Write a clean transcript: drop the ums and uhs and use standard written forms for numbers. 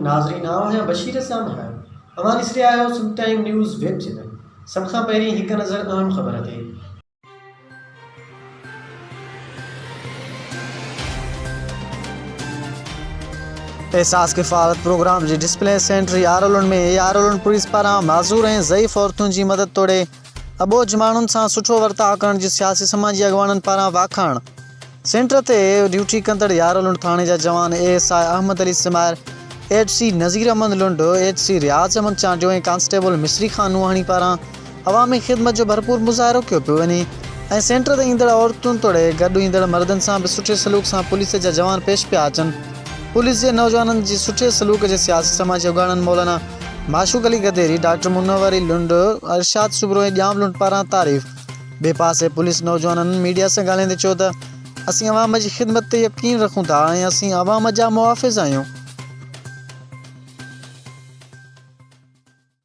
नाज़रीन आहियां बशीर साम है अवां ॾिसी रहिया आहियो सुन टाइम न्यूज़ वेब चैनल। सभ खां पहिरीं हिकु नज़र अहम ख़बर ते। एहसास किफ़ालत प्रोग्राम जी डिस्प्ले सेंटर यारोलन में यारोलन पुलिस पारां माज़ूर ऐं ज़ईफ़ औरतुनि जी मदद तोड़े अबोज माण्हुनि सां सुठो वर्ताव करण जी सियासी समाजी अॻवाननि पारां वाखाण। सेंटर ते ड्यूटी कंदड़ यारोलन थाणे जा जवान ASI अहमद अली सिमार, HC नज़ीर अहमद लुंड, HC रियाज़ अहमद चांडियो ऐं कांस्टेबल मिसरी खान नूहानी पारां अवामी ख़िदमत जो भरपूर मुज़ाहिरो कयो पियो वञे ऐं सेंटर ते ईंदड़ औरतुनि तोड़े गॾु ईंदड़ मर्दनि सां बि सुठे सलूक सां पुलिस जा जवान पेश पिया अचनि। पुलिस जे नौजवाननि जी सुठे सलूक जे सियासी समाजी अॻवाननि मौलाना माशूक अली गदेरी, डॉक्टर मुनव्वर अली लुंड, अरशाद सुबरो ऐं ॼाम लुंड पारां तारीफ़। ॿिए पासे पुलिस नौजवाननि मीडिया सां ॻाल्हाईंदे चयो त असीं अवाम जी ख़िदमत ते यकीन रखूं था ऐं असीं अवाम जा मुहाफ़िज़ आहियूं।